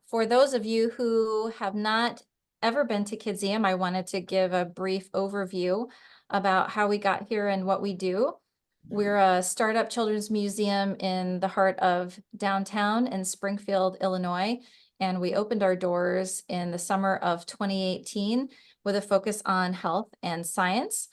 for those of you who have not ever been to Kidzeum, I wanted to give a brief overview about how we got here and what we do. We're a startup children's museum in the heart of downtown in Springfield, Illinois, and we opened our doors in the summer of 2018 with a focus on health and science.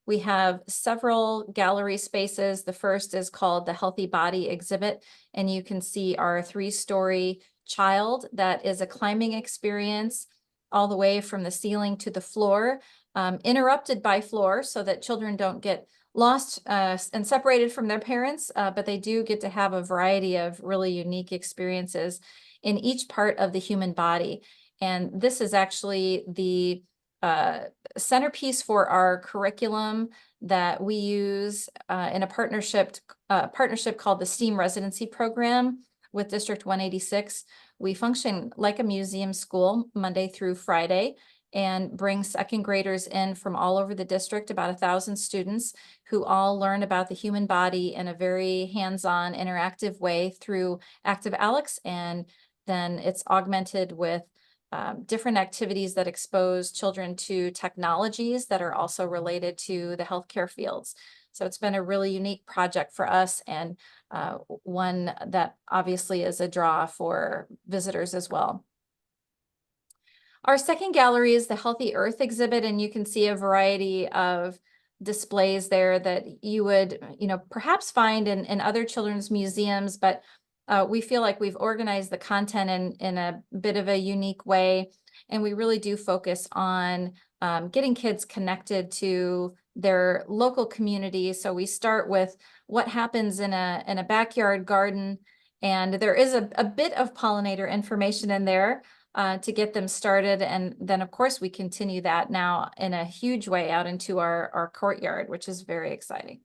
We have several gallery spaces. The first is called the Healthy Body exhibit, and you can see our 3-story child that is a climbing experience all the way from the ceiling to the floor, interrupted by floor so that children don't get lost and separated from their parents, but they do get to have a variety of really unique experiences in each part of the human body. And this is actually the centerpiece for our curriculum that we use in a partnership called the STEAM Residency Program with District 186. We function like a museum school Monday through Friday and bring second graders in from all over the district, about 1,000 students who all learn about the human body in a very hands-on, interactive way through Active Alex, and then it's augmented with different activities that expose children to technologies that are also related to the healthcare fields. So it's been a really unique project for us, and one that obviously is a draw for visitors as well. Our second gallery is the Healthy Earth exhibit, and you can see a variety of displays there that you would, perhaps find in other children's museums, but we feel like we've organized the content in a bit of a unique way, and we really do focus on getting kids connected to their local community. So we start with what happens in a backyard garden, and there is a bit of pollinator information in there to get them started. And then, of course, we continue that now in a huge way out into our courtyard, which is very exciting.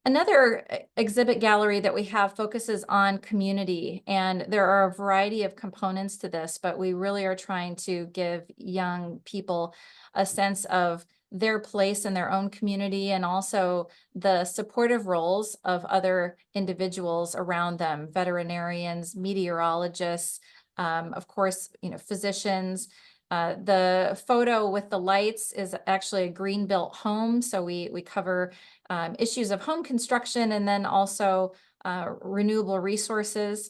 Another exhibit gallery that we have focuses on community, and there are a variety of components to this, but we really are trying to give young people a sense of their place in their own community, and also the supportive roles of other individuals around them: veterinarians, meteorologists, of course, physicians. The photo with the lights is actually a green built home, so we cover issues of home construction, and then also renewable resources.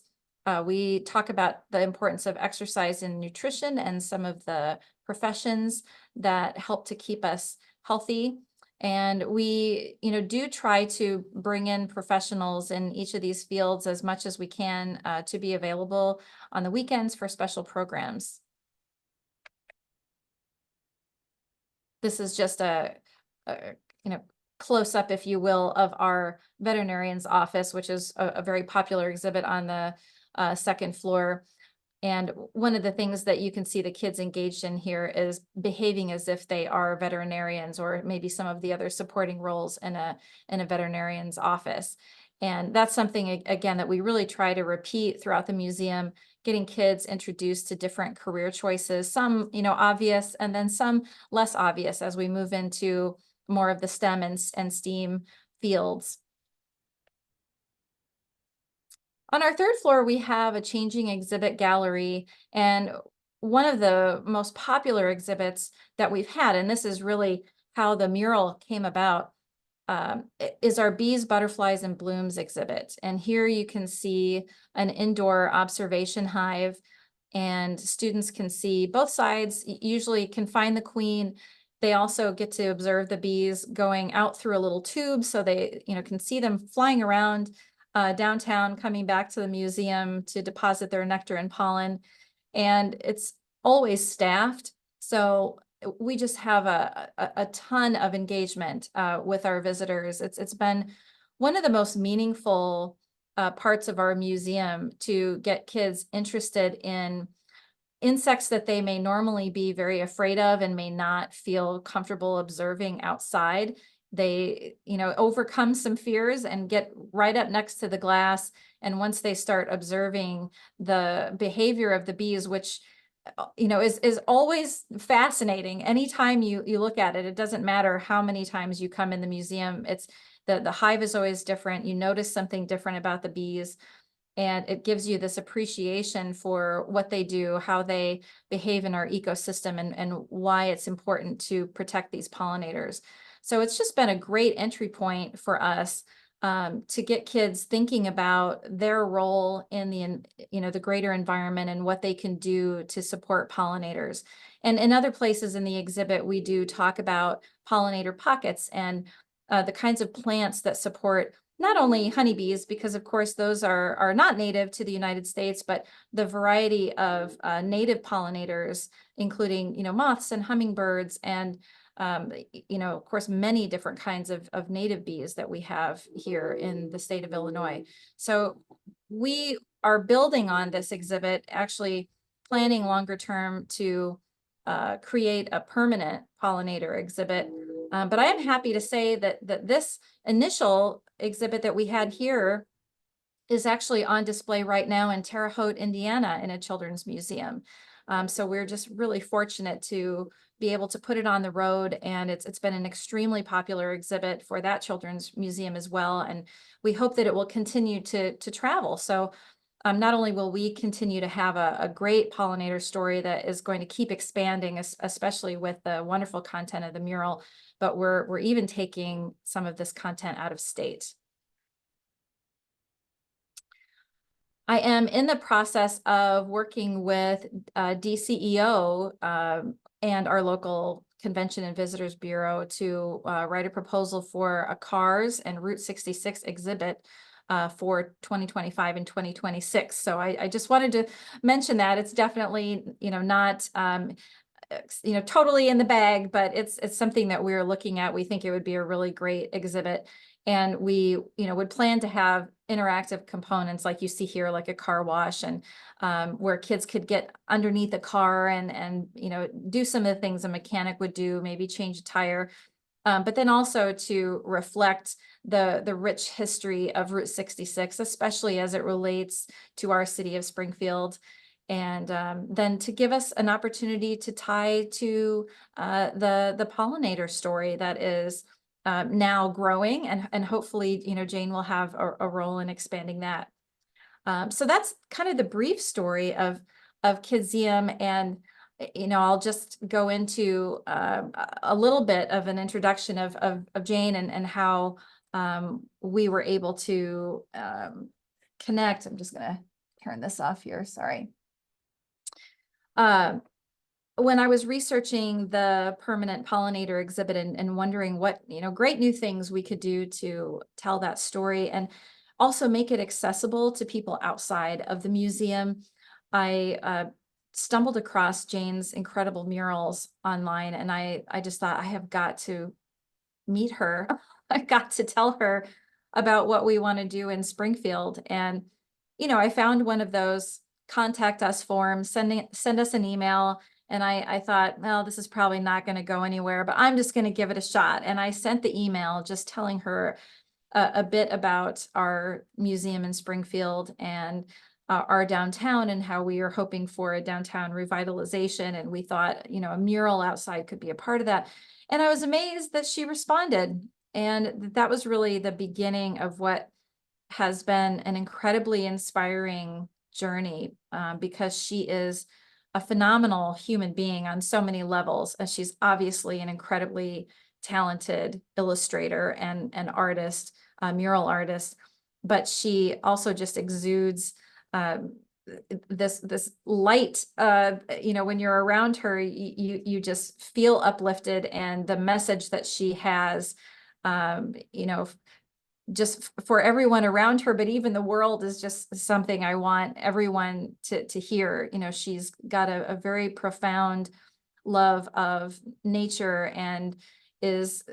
We talk about the importance of exercise and nutrition and some of the professions that help to keep us healthy. And we, do try to bring in professionals in each of these fields as much as we can to be available on the weekends for special programs. This is just a close up, if you will, of our veterinarian's office, which is a very popular exhibit on the second floor. And one of the things that you can see the kids engaged in here is behaving as if they are veterinarians, or maybe some of the other supporting roles in a veterinarian's office. And that's something, again, that we really try to repeat throughout the museum, getting kids introduced to different career choices, some, obvious, and then some less obvious as we move into more of the STEM and STEAM fields. On our third floor, we have a changing exhibit gallery, and one of the most popular exhibits that we've had, and this is really how the mural came about, is our Bees, Butterflies, and Blooms exhibit. And here you can see an indoor observation hive, and students can see both sides, usually can find the queen. They also get to observe the bees going out through a little tube, so they can see them flying around downtown, coming back to the museum to deposit their nectar and pollen. And it's always staffed, so we just have a ton of engagement with our visitors. It's been one of the most meaningful parts of our museum to get kids interested in insects that they may normally be very afraid of and may not feel comfortable observing outside. They, overcome some fears and get right up next to the glass. And once they start observing the behavior of the bees, which is always fascinating. Anytime you look at it, it doesn't matter how many times you come in the museum, it's the hive is always different. You notice something different about the bees. And it gives you this appreciation for what they do, how they behave in our ecosystem, and why it's important to protect these pollinators. So it's just been a great entry point for us to get kids thinking about their role in the greater environment and what they can do to support pollinators. And in other places in the exhibit, we do talk about pollinator pockets and the kinds of plants that support not only honeybees, because of course those are not native to the United States, but the variety of native pollinators, including moths and hummingbirds and of course, many different kinds of native bees that we have here in the state of Illinois. So we are building on this exhibit, actually planning longer term to create a permanent pollinator exhibit. But I am happy to say that this initial exhibit that we had here is actually on display right now in Terre Haute, Indiana, in a children's museum. So we're just really fortunate to be able to put it on the road, and it's been an extremely popular exhibit for that children's museum as well. And we hope that it will continue to travel. So not only will we continue to have a great pollinator story that is going to keep expanding, especially with the wonderful content of the mural, but we're even taking some of this content out of state. I am in the process of working with DCEO and our local Convention and Visitors Bureau to write a proposal for a CARS and Route 66 exhibit for 2025 and 2026. So I just wanted to mention that. It's definitely, not totally in the bag, but it's something that we're looking at. We think it would be a really great exhibit. And we, would plan to have interactive components like you see here, like a car wash, and where kids could get underneath the car and do some of the things a mechanic would do, maybe change a tire. But then also to reflect the rich history of Route 66, especially as it relates to our city of Springfield. And then to give us an opportunity to tie to the pollinator story that is now growing, and hopefully, Jane will have a role in expanding that. So that's kind of the brief story of Kidzeum, and I'll just go into a little bit of an introduction of Jane and how we were able to connect. I'm just gonna turn this off here, sorry. When I was researching the permanent pollinator exhibit and wondering what, great new things we could do to tell that story and also make it accessible to people outside of the museum, I stumbled across Jane's incredible murals online, and I just thought, I have got to meet her. I got to tell her about what we want to do in Springfield. And, I found one of those contact us forms, send us an email. And I thought, well, this is probably not going to go anywhere, but I'm just going to give it a shot. And I sent the email just telling her a bit about our museum in Springfield and our downtown, and how we are hoping for a downtown revitalization. And we thought, a mural outside could be a part of that. And I was amazed that she responded. And that was really the beginning of what has been an incredibly inspiring journey, because she is a phenomenal human being on so many levels. And she's obviously an incredibly talented illustrator and artist, mural artist, but she also just exudes this light. When you're around her, you just feel uplifted, and the message that she has, just for everyone around her, but even the world, is just something I want everyone to hear. She's got a very profound love of nature, and is,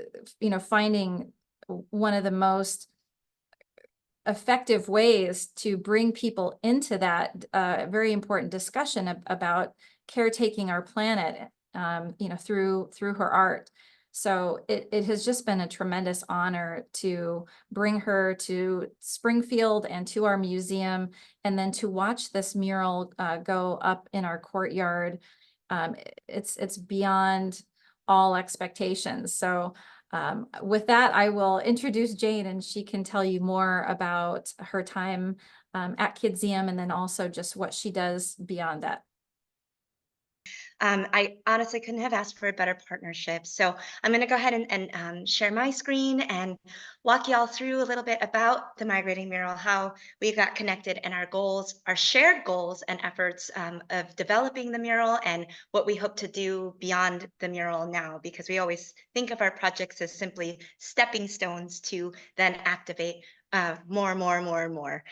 finding one of the most effective ways to bring people into that very important discussion about caretaking our planet, through her art. So it has just been a tremendous honor to bring her to Springfield and to our museum, and then to watch this mural go up in our courtyard. It's beyond all expectations. So with that, I will introduce Jane, and she can tell you more about her time at Kidzeum, and then also just what she does beyond that. I honestly couldn't have asked for a better partnership. So I'm going to go ahead and share my screen and walk y'all through a little bit about the Migrating Mural, how we got connected, and our goals, our shared goals and efforts of developing the mural, and what we hope to do beyond the mural now, because we always think of our projects as simply stepping stones to then activate more and more and more and more.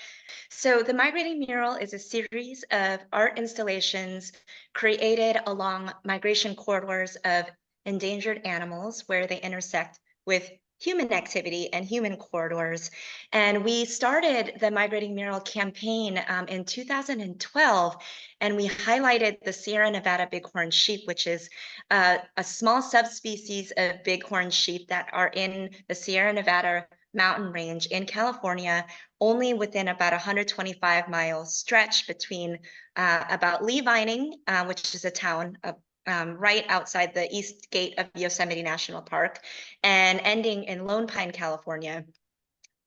So the Migrating Mural is a series of art installations created along migration corridors of endangered animals where they intersect with human activity and human corridors. And we started the Migrating Mural campaign in 2012, and we highlighted the Sierra Nevada bighorn sheep, which is a small subspecies of bighorn sheep that are in the Sierra Nevada mountain range in California, only within about 125-mile stretch between about Lee Vining, which is a town right outside the east gate of Yosemite National Park, and ending in Lone Pine, California.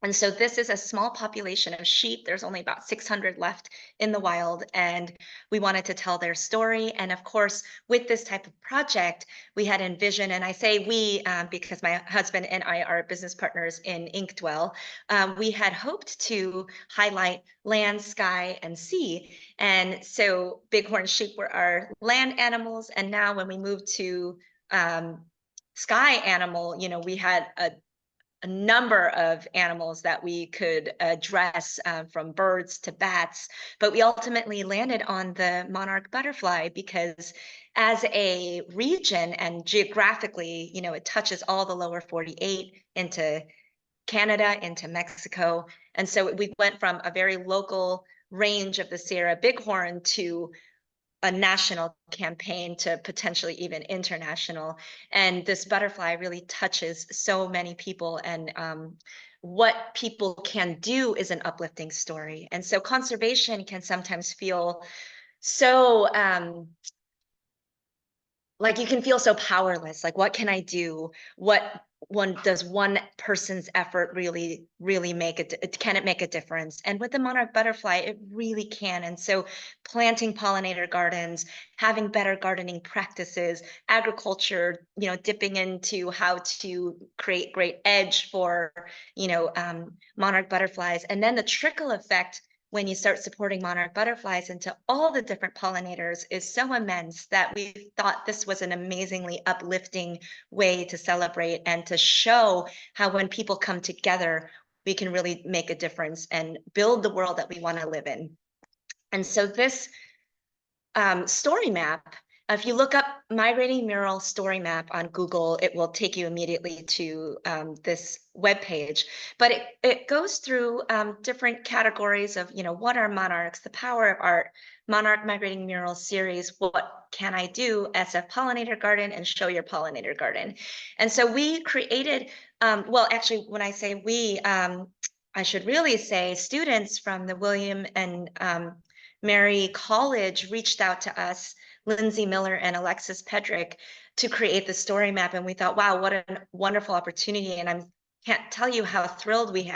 And so this is a small population of sheep. There's only about 600 left in the wild, and we wanted to tell their story. And of course, with this type of project, we had envisioned, and I say we because my husband and I are business partners in Inkwell, we had hoped to highlight land, sky, and sea. And so bighorn sheep were our land animals. And now when we moved to sky animal, you know, we had a number of animals that we could address, from birds to bats, but we ultimately landed on the monarch butterfly because as a region and geographically, you know, it touches all the lower 48 into Canada, into Mexico. And so we went from a very local range of the Sierra bighorn to a national campaign to potentially even international. And this butterfly really touches so many people, and what people can do is an uplifting story. And so conservation can sometimes feel so like you can feel so powerless. Like, what can I do? What one person's effort really make it? Can it make a difference? And with the monarch butterfly, it really can. And so planting pollinator gardens, having better gardening practices, agriculture, you know, dipping into how to create great edge for, you know, monarch butterflies, and then the trickle effect when you start supporting monarch butterflies into all the different pollinators is so immense that we thought this was an amazingly uplifting way to celebrate and to show how when people come together, we can really make a difference and build the world that we want to live in. And so this story map, if you look up Migrating Mural story map on Google, it will take you immediately to this web page. But it goes through different categories of, you know, what are monarchs, the power of art, Monarch Migrating Mural series, what can I do, SF Pollinator Garden, and Show Your Pollinator Garden. And so we created, well, actually, when I say we, I should really say students from the William and Mary College reached out to us, Lindsay Miller and Alexis Pedrick, to create the story map. And we thought, wow, what a wonderful opportunity. And I can't tell you how thrilled we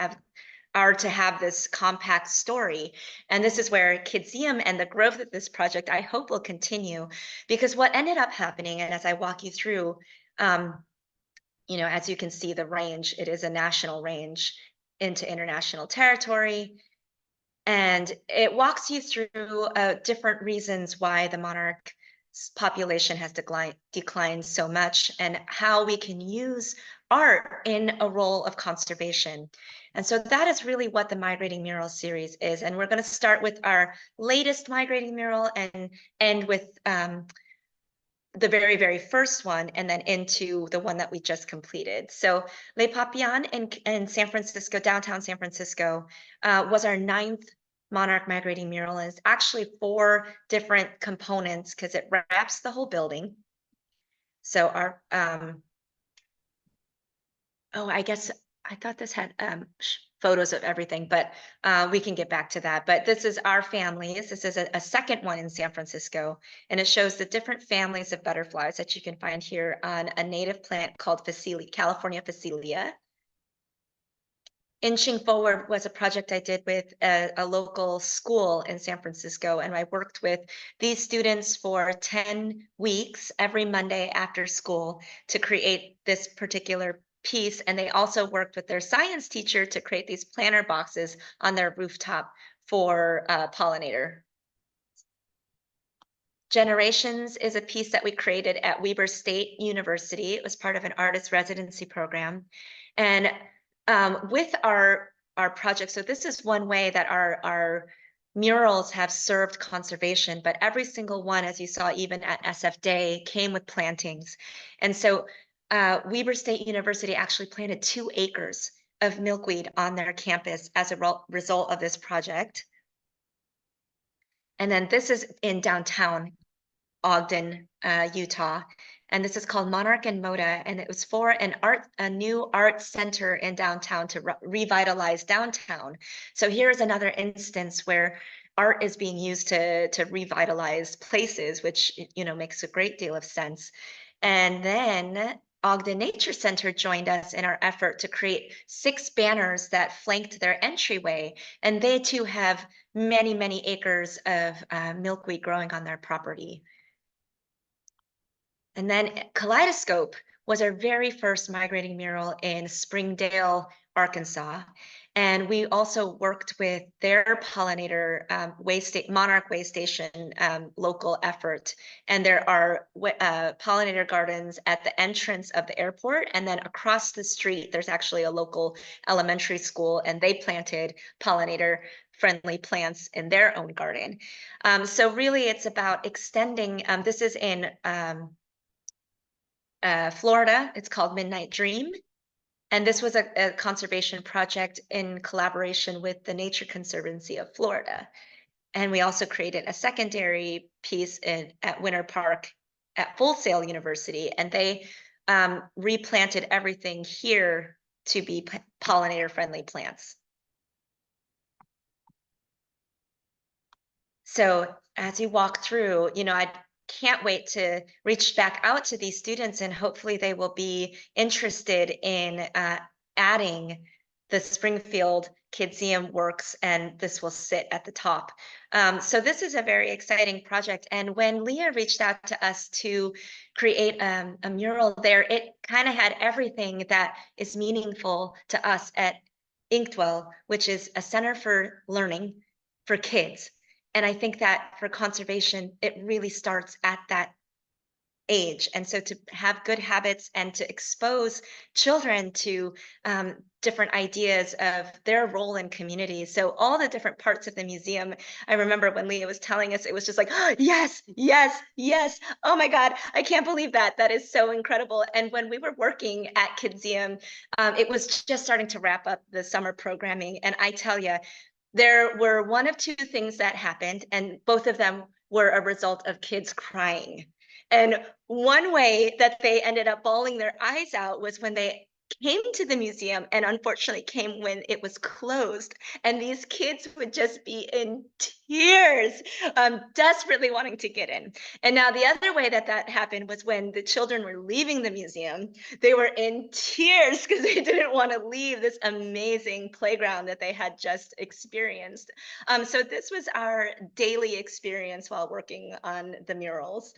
are to have this compact story. And this is where Kidzeum and the growth of this project, I hope, will continue. Because what ended up happening, and as I walk you through, you know, as you can see, the range, it is a national range into international territory. And it walks you through different reasons why the monarch population has declined so much, and how we can use art in a role of conservation. And so that is really what the Migrating Mural series is. And we're going to start with our latest Migrating Mural and end with the very, very first one, and then into the one that we just completed. So Les Papillons in San Francisco, downtown San Francisco, was our 9th Monarch Migrating Mural. And it's actually 4 different components because it wraps the whole building. So our, oh, I guess I thought this had photos of everything, but we can get back to that. But this is our families. This is a second one in San Francisco, and it shows the different families of butterflies that you can find here on a native plant called California Phacelia. Inching Forward was a project I did with a local school in San Francisco, and I worked with these students for 10 weeks every Monday after school to create this particular piece. And they also worked with their science teacher to create these planter boxes on their rooftop for pollinator. Generations is a piece that we created at Weber State University. It was part of an artist residency program. And with our project, so this is one way that our murals have served conservation, but every single one, as you saw, even at SF Day, came with plantings. And so Weber State University actually planted 2 acres of milkweed on their campus as a result of this project. And then this is in downtown Ogden, Utah, and this is called Monarch and Moda, and it was for a new art center in downtown to revitalize downtown. So here's another instance where art is being used to revitalize places, which makes a great deal of sense. And then Ogden Nature Center joined us in our effort to create 6 banners that flanked their entryway, and they too have many, many acres of milkweed growing on their property. And then Kaleidoscope was our very first migrating mural in Springdale, Arkansas. And we also worked with their pollinator Monarch way station local effort. And there are pollinator gardens at the entrance of the airport. And then across the street, there's actually a local elementary school, and they planted pollinator friendly plants in their own garden. So really it's about extending, this is in Florida. It's called Midnight Dream. And this was a conservation project in collaboration with the Nature Conservancy of Florida. And we also created a secondary piece at Winter Park at Full Sail University. And they replanted everything here to be pollinator friendly plants. So as you walk through, I can't wait to reach back out to these students, and hopefully they will be interested in adding the Springfield Kidzeum works, and this will sit at the top. So this is a very exciting project. And when Leah reached out to us to create a mural there, it kind of had everything that is meaningful to us at Inkwell, which is a center for learning for kids. And I think that for conservation, it really starts at that age. And so to have good habits and to expose children to different ideas of their role in communities. So all the different parts of the museum, I remember when Leah was telling us, it was just like, oh, yes, yes, yes. Oh my God, I can't believe that. That is so incredible. And when we were working at Kidzeum, it was just starting to wrap up the summer programming. And I tell you, there were one of 2 things that happened, and both of them were a result of kids crying. And one way that they ended up bawling their eyes out was when they came to the museum, and unfortunately came when it was closed. And these kids would just be in tears, desperately wanting to get in. And now the other way that happened was when the children were leaving the museum, they were in tears because they didn't want to leave this amazing playground that they had just experienced. So this was our daily experience while working on the murals.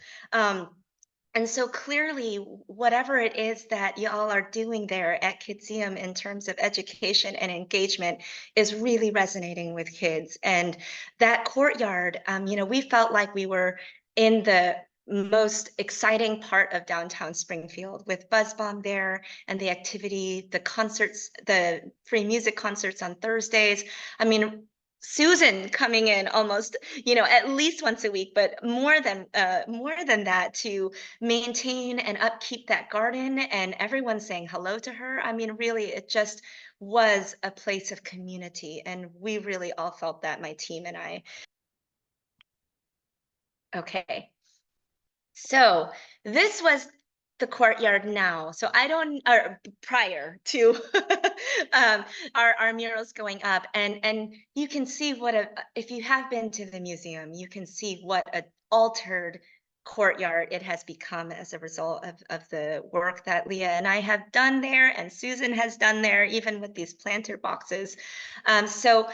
And so clearly, whatever it is that y'all are doing there at Kidzeum in terms of education and engagement is really resonating with kids. And that courtyard, we felt like we were in the most exciting part of downtown Springfield with Buzz Bomb there and the activity, the concerts, the free music concerts on Thursdays. I mean, Susan coming in almost, at least once a week, but more than that to maintain and upkeep that garden, and everyone saying hello to her. I mean, really, it just was a place of community, and we really all felt that, my team and I. Okay. So this was the courtyard now. So or prior to our murals going up, and you can see if you have been to the museum, you can see what an altered courtyard it has become as a result of the work that Leah and I have done there, and Susan has done there, even with these planter boxes. So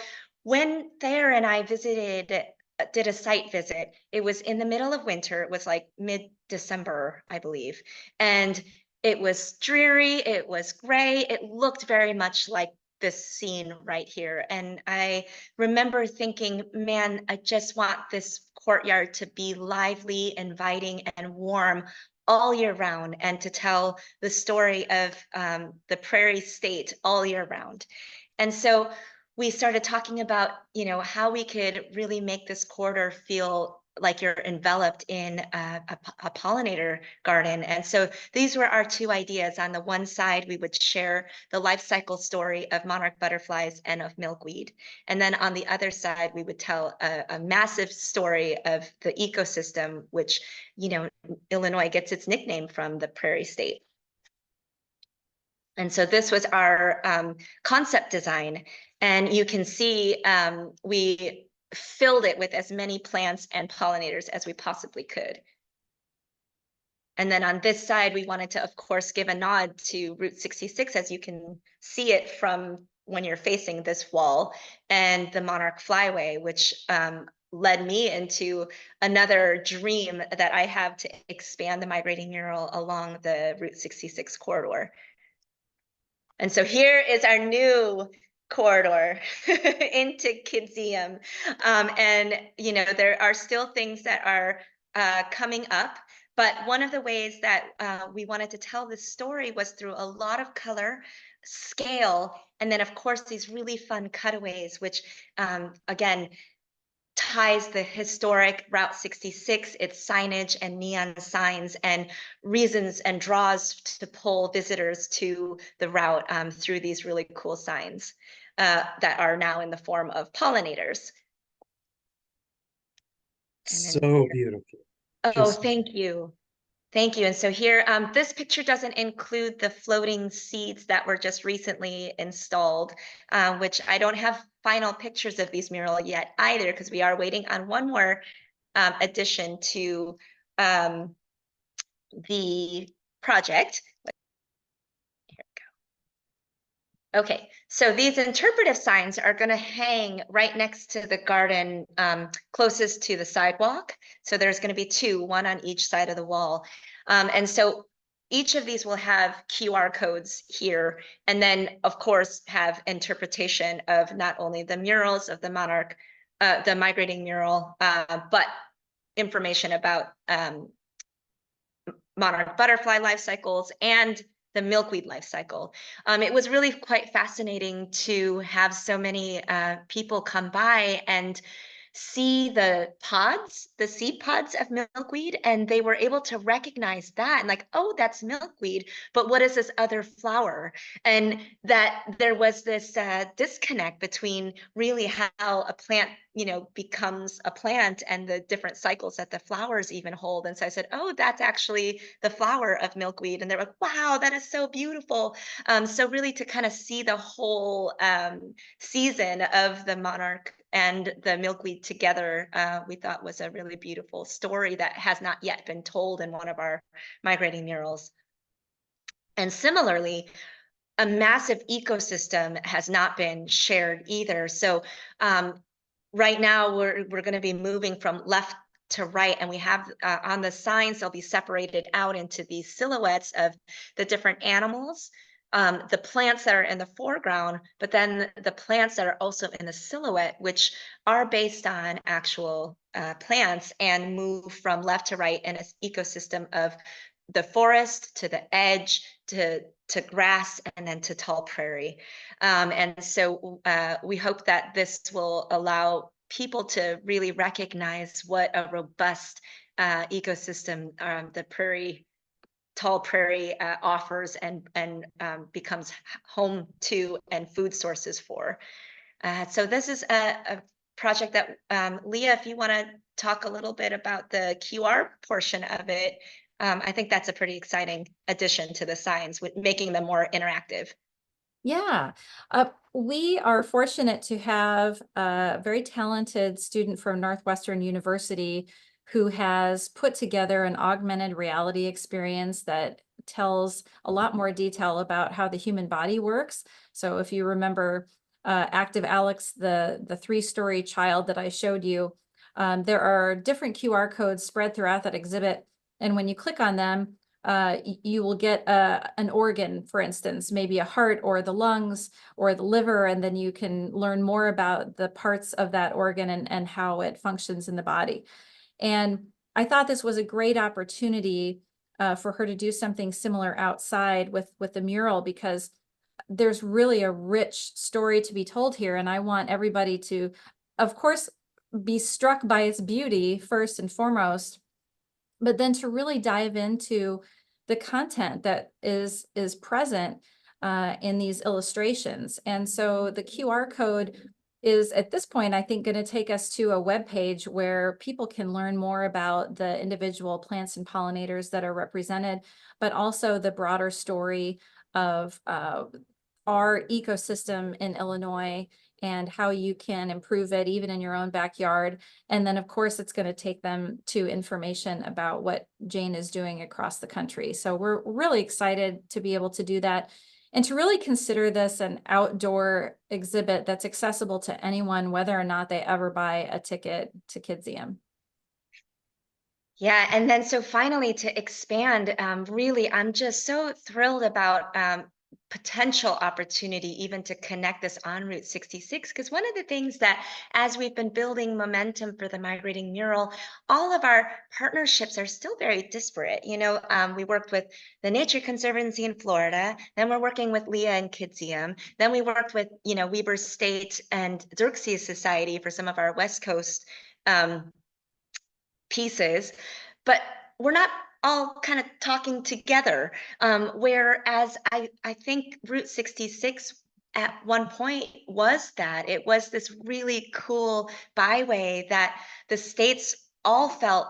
when Thayer and I did a site visit, it was in the middle of winter. It was like mid-December, I believe. And it was dreary, it was gray, it looked very much like this scene right here. And I remember thinking, man, I just want this courtyard to be lively, inviting, and warm all year round, and to tell the story of the Prairie State all year round. And so we started talking about, how we could really make this corridor feel like you're enveloped in a pollinator garden. And so these were our two ideas. On the one side, we would share the life cycle story of monarch butterflies and of milkweed. And then on the other side, we would tell a massive story of the ecosystem, which, Illinois gets its nickname from the Prairie State. And so this was our concept design. And you can see we filled it with as many plants and pollinators as we possibly could. And then on this side, we wanted to, of course, give a nod to Route 66, as you can see it from when you're facing this wall, and the Monarch Flyway, which led me into another dream that I have to expand the migrating mural along the Route 66 corridor. And so here is our new corridor into Kidzeum. And, there are still things that are coming up. But one of the ways that we wanted to tell this story was through a lot of color, scale, and then, of course, these really fun cutaways, which, again, ties the historic Route 66, its signage and neon signs, and reasons and draws to pull visitors to the route through these really cool signs that are now in the form of pollinators. So beautiful. Oh, thank you. Thank you. And so here, this picture doesn't include the floating seeds that were just recently installed, which I don't have final pictures of these murals yet either, because we are waiting on one more addition to the project. Here we go. Okay, so these interpretive signs are going to hang right next to the garden, closest to the sidewalk. So there's going to be two, one on each side of the wall. And so each of these will have QR codes here, and then, of course, have interpretation of not only the murals of the Monarch, the migrating mural, but information about monarch butterfly life cycles and the milkweed life cycle. It was really quite fascinating to have so many people come by and see the pods, the seed pods of milkweed, and they were able to recognize that and like, oh, that's milkweed, but what is this other flower? And that there was this disconnect between really how a plant, becomes a plant and the different cycles that the flowers even hold. And so I said, oh, that's actually the flower of milkweed. And they're like, wow, that is so beautiful. So really to kind of see the whole season of the monarch and the milkweed together, we thought was a really beautiful story that has not yet been told in one of our migrating murals. And similarly, a massive ecosystem has not been shared either. So right now we're going to be moving from left to right, and we have on the signs, they'll be separated out into these silhouettes of the different animals, the plants that are in the foreground, but then the plants that are also in the silhouette, which are based on actual plants and move from left to right in an ecosystem of the forest to the edge to grass and then to tall prairie. And so we hope that this will allow people to really recognize what a robust ecosystem the tall prairie offers and becomes home to and food sources for. So this is a project that Leah, if you want to talk a little bit about the QR portion of it, I think that's a pretty exciting addition to the signs, with making them more interactive. Yeah, we are fortunate to have a very talented student from Northwestern University who has put together an augmented reality experience that tells a lot more detail about how the human body works. So if you remember Active Alex, the 3-story child that I showed you, there are different QR codes spread throughout that exhibit. And when you click on them, you will get an organ, for instance, maybe a heart or the lungs or the liver, and then you can learn more about the parts of that organ and how it functions in the body. And I thought this was a great opportunity for her to do something similar outside with the mural, because there's really a rich story to be told here. And I want everybody to, of course, be struck by its beauty first and foremost, but then to really dive into the content that is present in these illustrations. And so the QR code is at this point, I think, going to take us to a web page where people can learn more about the individual plants and pollinators that are represented, but also the broader story of our ecosystem in Illinois and how you can improve it even in your own backyard. And then, of course, it's going to take them to information about what Jane is doing across the country. So we're really excited to be able to do that and to really consider this an outdoor exhibit that's accessible to anyone, whether or not they ever buy a ticket to Kidzeum. Yeah, and then so finally to expand, really, I'm just so thrilled about potential opportunity even to connect this on Route 66, because one of the things that as we've been building momentum for the migrating mural, all of our partnerships are still very disparate. You know, we worked with the Nature Conservancy in Florida, then we're working with Leah and Kidzeum, then we worked with, you know, Weber State and Xerxes Society for some of our West Coast pieces, but we're not all kind of talking together. Whereas I think Route 66 at one point was that. It was this really cool byway that the states all felt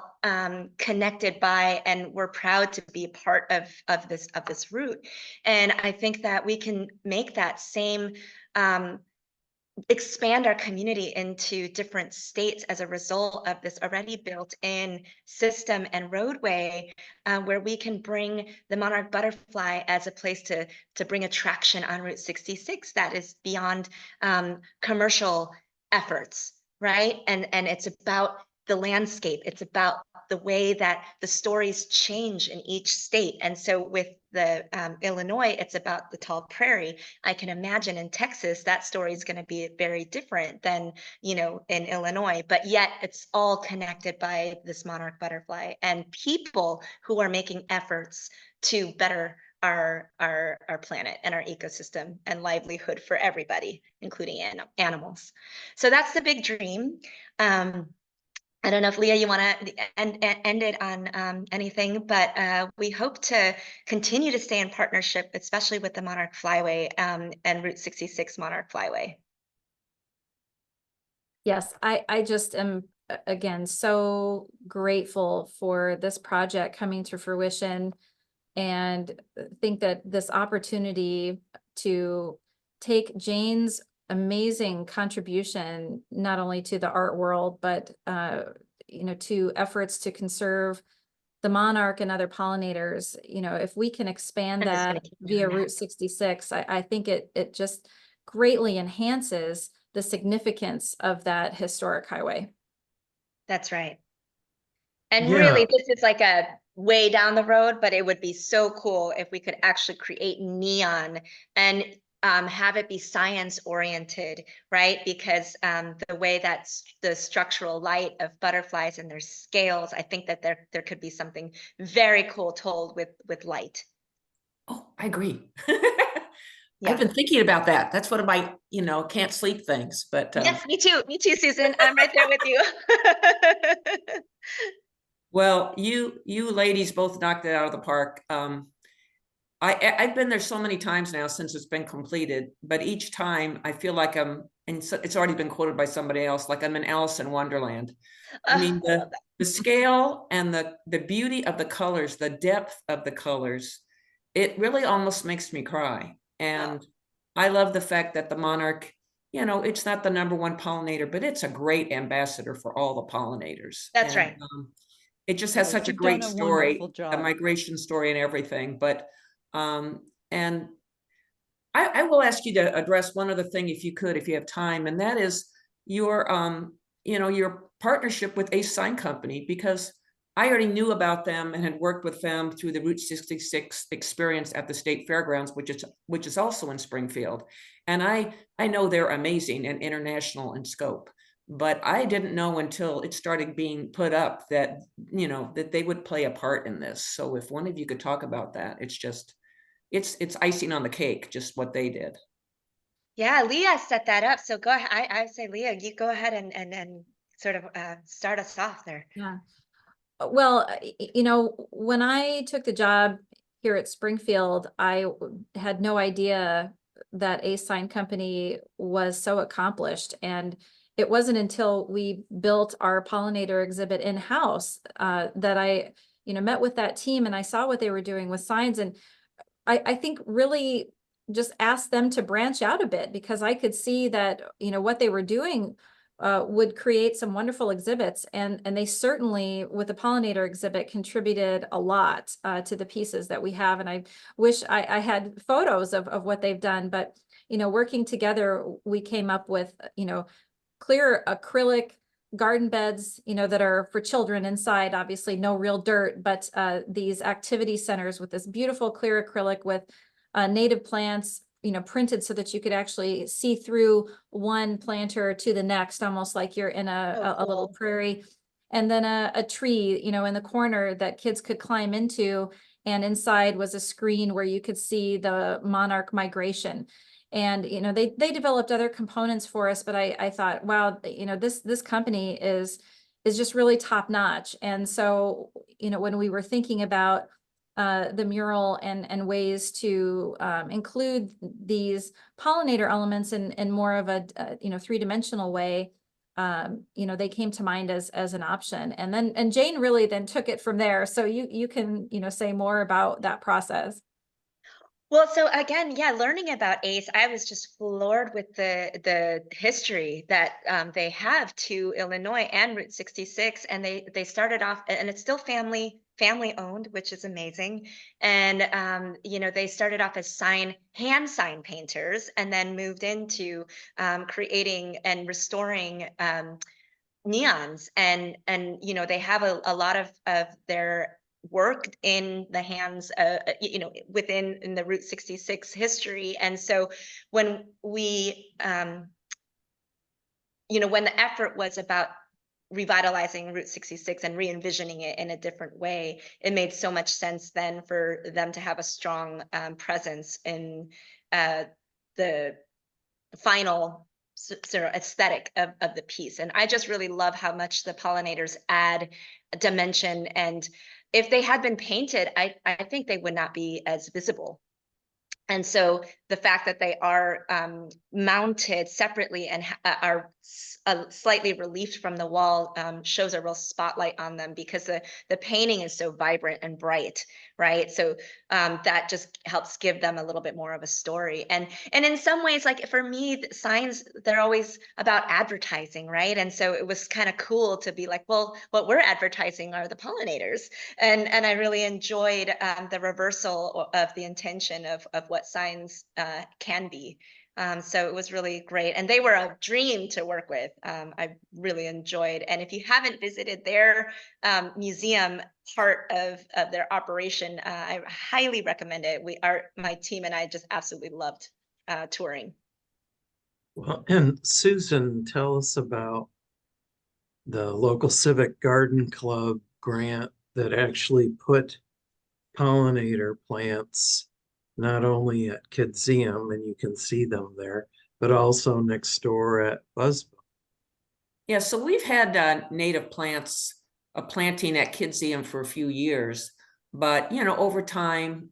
connected by and were proud to be a part of this route. And I think that we can make that same expand our community into different states as a result of this already built-in system and roadway, where we can bring the monarch butterfly as a place to bring attraction on Route 66 that is beyond commercial efforts, right? And it's about the landscape. It's about the way that the stories change in each state. And so with the Illinois, it's about the tall prairie. I can imagine in Texas, that story is going to be very different than, you know, in Illinois, but yet it's all connected by this monarch butterfly and people who are making efforts to better our planet and our ecosystem and livelihood for everybody, including animals. So that's the big dream. I don't know if Leah, you want to end it on anything, but we hope to continue to stay in partnership, especially with the Monarch Flyway and Route 66 Monarch Flyway. Yes, I just am, again, so grateful for this project coming to fruition, and think that this opportunity to take Jane's amazing contribution, not only to the art world, but you know, to efforts to conserve the monarch and other pollinators, you know, if we can expand that via Route 66, I think it just greatly enhances the significance of that historic highway. That's right. And Yeah. really, this is like a way down the road, but it would be so cool if we could actually create neon and have it be science oriented, right? Because the way that's the structural light of butterflies and their scales, I think that there could be something very cool told with light. Oh, I agree. Yeah. I've been thinking about that. That's one of my, you know, can't sleep things, but Yes, me too, Susan. I'm right there with you. well, you ladies both knocked it out of the park. I've been there so many times now since it's been completed, but each time I feel like I'm, and so it's already been quoted by somebody else, like I'm in Alice in Wonderland. I mean, the scale and the beauty of the colors, the depth of the colors, it really almost makes me cry. And I love the fact that the Monarch you know, it's not the #1 pollinator, but it's a great ambassador for all the pollinators. That's And, right. it just has Yeah, such a you've great done a story, wonderful the job. migration story and everything. But, and I will ask you to address one other thing, if you could, if you have time, and that is your, you know, your partnership with Ace Sign Company, because I already knew about them and had worked with them through the Route 66 experience at the State Fairgrounds, which is also in Springfield. And I know they're amazing and international in scope, but I didn't know until it started being put up that, you know, that they would play a part in this. So if one of you could talk about that, it's just, it's icing on the cake, just what they did. Yeah, Leah set that up. So go ahead. I say, Leah, you go ahead and sort of start us off there. Yeah. Well, you know, when I took the job here at Springfield, I had no idea that Ace Sign Company was so accomplished. And it wasn't until we built our pollinator exhibit in-house that I, you know, met with that team and I saw what they were doing with signs. And I think really just asked them to branch out a bit, because I could see that, you know, what they were doing would create some wonderful exhibits. And they certainly, with the pollinator exhibit, contributed a lot to the pieces that we have. And I wish I had photos of what they've done, but, you know, working together, we came up with, you know, clear acrylic garden beds, you know, that are for children inside, obviously no real dirt, but these activity centers with this beautiful clear acrylic with native plants, you know, printed so that you could actually see through one planter to the next, almost like you're in a little Cool. prairie. And then a tree, you know, in the corner that kids could climb into. And inside was a screen where you could see the monarch migration. And, you know, they developed other components for us, but I thought, wow, you know, this company is just really top notch. And so, you know, when we were thinking about the mural and ways to include these pollinator elements in more of a you know, three-dimensional way, you know, they came to mind as an option. And Jane really then took it from there. So you can, you know, say more about that process. Well, so again, yeah, learning about ACE, I was just floored with the history that they have to Illinois and Route 66, and they started off, and it's still family owned, which is amazing. And you know, they started off as hand sign painters, and then moved into creating and restoring neons, and you know, they have a lot of their work in the hands you know, within in the Route 66 history. And so when we you know, when the effort was about revitalizing Route 66 and re-envisioning it in a different way, it made so much sense then for them to have a strong presence in the final sort of aesthetic of the piece. And I just really love how much the pollinators add a dimension. And if they had been painted, I think they would not be as visible. And so the fact that they are mounted separately and are slightly relieved from the wall shows a real spotlight on them, because the painting is so vibrant and bright, right? So that just helps give them a little bit more of a story. And in some ways, like for me, the signs, they're always about advertising, right? And so it was kind of cool to be like, well, what we're advertising are the pollinators. And I really enjoyed the reversal of the intention of what signs can be. So it was really great. And they were a dream to work with. I really enjoyed. And if you haven't visited their museum part of their operation, I highly recommend it. My team and I just absolutely loved touring. Well, and Susan, tell us about the local civic garden club grant that actually put pollinator plants not only at Kidzeum, and you can see them there, but also next door at Buzzball. Yeah, so we've had native plants planting at Kidzeum for a few years, but you know, over time,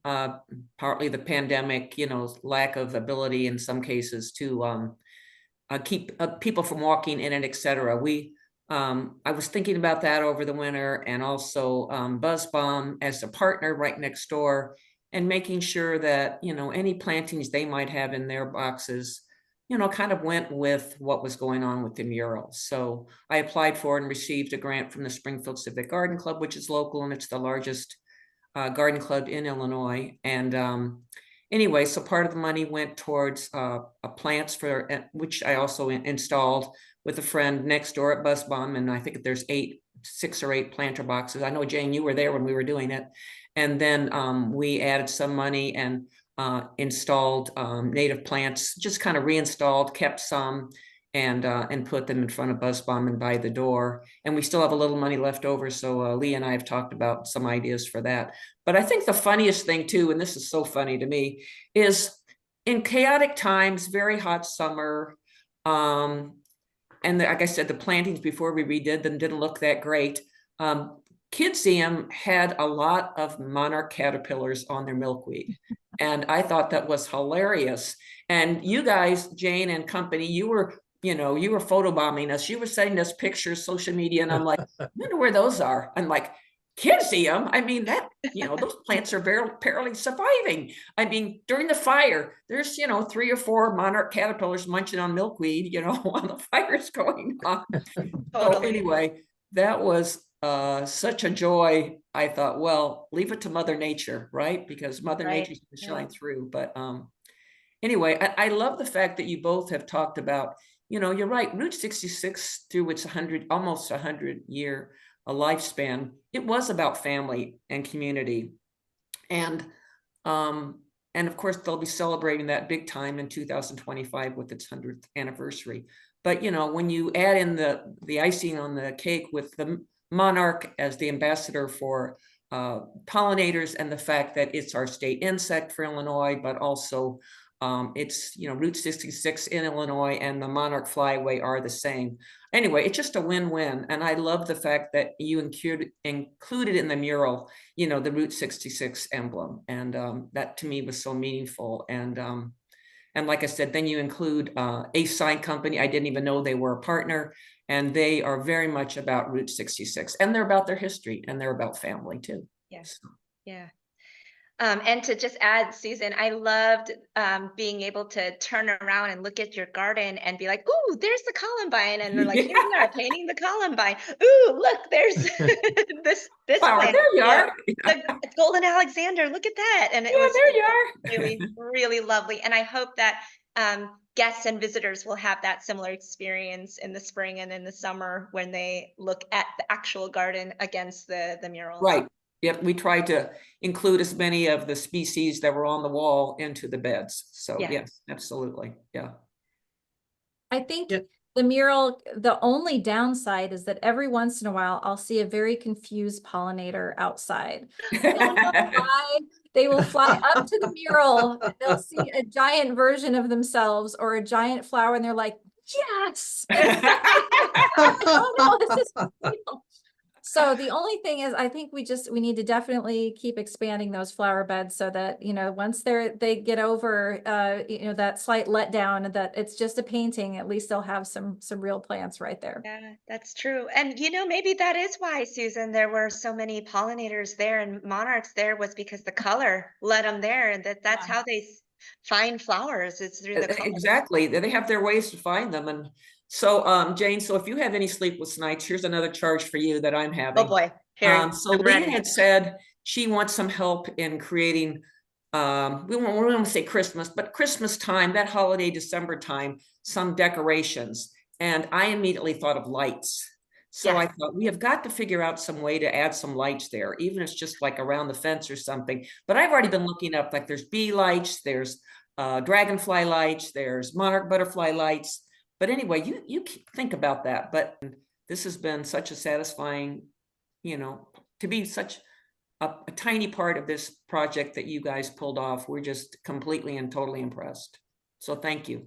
partly the pandemic, you know, lack of ability in some cases to keep people from walking in and et cetera. I was thinking about that over the winter, and also Buzzbomb as a partner right next door, and making sure that, you know, any plantings they might have in their boxes you know, kind of went with what was going on with the mural. So I applied for and received a grant from the Springfield Civic Garden Club, which is local, and it's the largest garden club in Illinois. And anyway, so part of the money went towards plants for which I also installed with a friend next door at Bus Bomb. And I think there's 6 or 8 planter boxes. I know, Jane, you were there when we were doing it. And then we added some money and installed native plants, just kind of reinstalled, kept some, and put them in front of Buzz Bomb and by the door. And we still have a little money left over. So Leah and I have talked about some ideas for that. But I think the funniest thing too, and this is so funny to me, is in chaotic times, very hot summer, and like I said, the plantings before we redid them didn't look that great. Kidzeum had a lot of monarch caterpillars on their milkweed. And I thought that was hilarious. And you guys, Jane and company, you were photobombing us. You were sending us pictures, social media. And I'm like, I wonder where those are. I'm like, Kidzeum? I mean, those plants are barely surviving. I mean, during the fire, there's, 3 or 4 monarch caterpillars munching on milkweed, while the fire's going on. So anyway, that was such a joy. I thought, well, leave it to Mother Nature, right? Because Mother Nature's going to shine through. But anyway, I love the fact that you both have talked about, you're right, Route 66 through its almost 100-year lifespan, it was about family and community. And of course, they'll be celebrating that big time in 2025 with its 100th anniversary. But, when you add in the icing on the cake with the Monarch as the ambassador for pollinators, and the fact that it's our state insect for Illinois, but also it's, Route 66 in Illinois and the Monarch Flyway are the same. Anyway, it's just a win-win. And I love the fact that you included in the mural, the Route 66 emblem. And that to me was so meaningful. And like I said, then you include a sign company. I didn't even know they were a partner. And they are very much about Route 66. And they're about their history, and they're about family too. Yes. Yeah. And to just add, Susan, I loved being able to turn around and look at your garden and be like, "Ooh, there's the columbine," and they're like, "Here we are painting the columbine. Ooh, look, there's this Flower, plant. there you are. The golden Alexander. Look at that!" And it was there you are. really, really lovely. And I hope that guests and visitors will have that similar experience in the spring and in the summer when they look at the actual garden against the murals. Right. Yep, we tried to include as many of the species that were on the wall into the beds. So yes, absolutely. Yeah. I think the mural, the only downside is that every once in a while, I'll see a very confused pollinator outside. I don't know why. They will fly up to the mural, and they'll see a giant version of themselves or a giant flower, and they're like, yes. I don't know, this is real. So the only thing is, I think we need to definitely keep expanding those flower beds so that, once they get over, that slight letdown, that it's just a painting, at least they'll have some real plants right there. Yeah, that's true. And, maybe that is why, Susan, there were so many pollinators there and monarchs there, was because the color led them there, and that's how they find flowers. It's through the color. Exactly. They have their ways to find them. And so, Jane, so if you have any sleepless nights, here's another charge for you that I'm having. Oh boy. So Leah had said she wants some help in creating, we don't want to say Christmas, but Christmas time, that holiday, December time, some decorations. And I immediately thought of lights. So I thought, we have got to figure out some way to add some lights there, even if it's just like around the fence or something. But I've already been looking up, like there's bee lights, there's dragonfly lights, there's monarch butterfly lights. But anyway, you think about that. But this has been such a satisfying, to be such a tiny part of this project that you guys pulled off. We're just completely and totally impressed. So thank you.